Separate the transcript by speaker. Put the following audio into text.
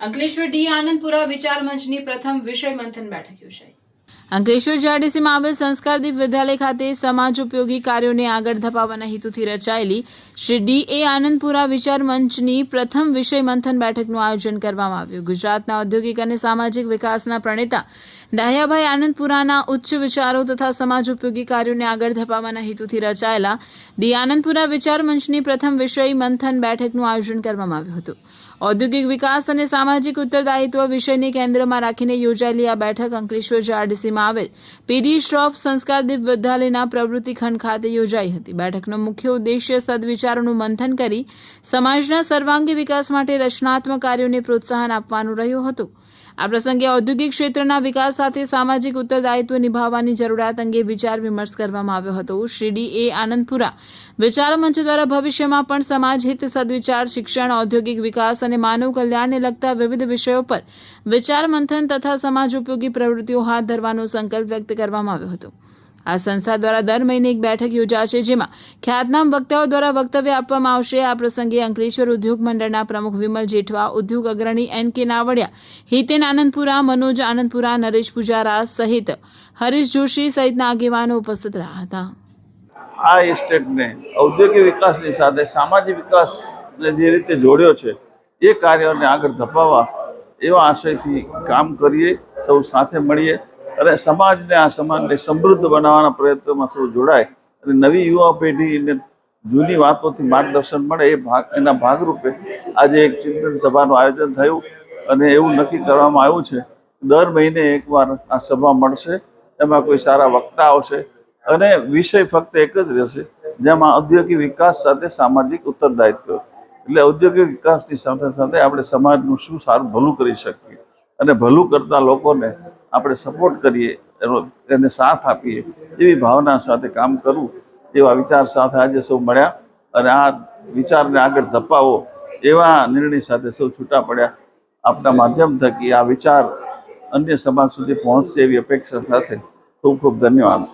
Speaker 1: Ankleshwar D Anandpura વિચાર મંચની પ્રથમ વિષય મંથન બેઠક યોજાઈ। અંકલેશ્વર જીઆરડીસીમાં આવેલ સંસ્કારદીપ વિદ્યાલય ખાતે સમાજ ઉપયોગી કાર્યોને આગળ ધપાવવાના હેતુથી રચાયેલી શ્રી ડી આનંદપુરા વિચાર મંચની પ્રથમ વિષય મંથન બેઠકનું આયોજન કરવામાં આવ્યું। ગુજરાતના ઔદ્યોગિક અને સામાજિક વિકાસના પ્રણેતા ડાહ્યાભાઈ આનંદપુરાના ઉચ્ચ વિચારો તથા સમાજ ઉપયોગી કાર્યોને આગળ ધપાવવાના હેતુથી રચાયેલા ડી આનંદપુરા વિચાર મંચની પ્રથમ વિષય મંથન બેઠકનું આયોજન કરવામાં આવ્યું હતું। ઔદ્યોગિક વિકાસ અને સામાજિક ઉત્તરદાયિત્વ વિષયને કેન્દ્રમાં રાખીને યોજાયેલી આ બેઠક અંકલેશ્વર જીઆરડીસીમાં આવેલ પીડી શ્રોફ સંસ્કારદીપ વિદ્યાલયના પ્રવૃત્તિ ખંડ ખાતે યોજાઈ હતી। બેઠકનો મુખ્ય ઉદ્દેશ્ય સદવિચારોનું મંથન કરી સમાજના સર્વાંગી વિકાસ માટે રચનાત્મક કાર્યોને પ્રોત્સાહન આપવાનું રહ્યું હતું। આ પ્રસંગે ઔદ્યોગિક ક્ષેત્રના વિકાસ સાથે સામાજિક ઉત્તરદાયિત્વ નિભાવવાની જરૂરિયાત અંગે વિચાર વિમર્શ કરવામાં આવ્યો હતો। શ્રી ડી આનંદપુરા વિચાર મંચ દ્વારા ભવિષ્યમાં પણ સમાજ હિત, સદવિચાર, શિક્ષણ, ઔદ્યોગિક વિકાસ અને માનવ કલ્યાણને લગતા વિવિધ વિષયો પર વિચાર મંથન તથા સમાજ ઉપયોગી પ્રવૃત્તિઓ હાથ ધરવાનો સંકલ્પ વ્યક્ત કરવામાં આવ્યો હતો। આ સંસ્થા દ્વારા દર મહિને એક બેઠક યોજાશે, જેમાં ખ્યાતનામ વક્તાઓ દ્વારા વક્તવ્ય આપવામાં આવશે। આ પ્રસંગે અંકલેશ્વર ઉદ્યોગ મંડળના પ્રમુખ વિમલ જેઠવા, ઉદ્યોગ અગ્રણી NK નાવડિયા, હિતેન આનંદપુરા, મનોજ આનંદપુરા, નરેશ પુજારા સહિત હરીશ જોશી સહિતના આગેવાનો ઉપસ્થિત રહ્યા હતા।
Speaker 2: આ એસ્ટેટને ઔદ્યોગિક વિકાસની સાથે સામાજિક વિકાસને જે રીતે જોડ્યો છે એ કાર્યોને આગળ ધપાવવા એવા આશયથી કામ કરીએ, સૌ સાથે મળીએ અને સમાજને આ સમાજને સમૃદ્ધ બનાવવાના પ્રયત્નોમાં સૌ જોડાય અને નવી યુવા પેઢીને જૂની વાતોથી માર્ગદર્શન મળે એના ભાગરૂપે આજે એક ચિંતન સભાનું આયોજન થયું અને એવું નક્કી કરવામાં આવ્યું છે દર મહિને એકવાર આ સભા મળશે। એમાં કોઈ સારા વક્તા આવશે અને વિષય ફક્ત એક જ રહેશે, જેમાં ઔદ્યોગિક વિકાસ સાથે સામાજિક ઉત્તરદાયિત્વ, એટલે ઔદ્યોગિક વિકાસની સાથે સાથે આપણે સમાજનું શું સારું ભલું કરી શકીએ અને ભલું કરતા લોકોને આપણે સપોર્ટ કરીએ, એને સાથ આપીએ, એવી ભાવના સાથે કામ કરવું એવા વિચાર સાથે આજે સૌ મળ્યા અને આ વિચારને આગળ ધપાવો એવા નિર્ણય સાથે સૌ છૂટા પડ્યા। આપના માધ્યમ થકી આ વિચાર અન્ય સમાજ સુધી પહોંચશે એવી અપેક્ષા સાથે ખૂબ ખૂબ ધન્યવાદ।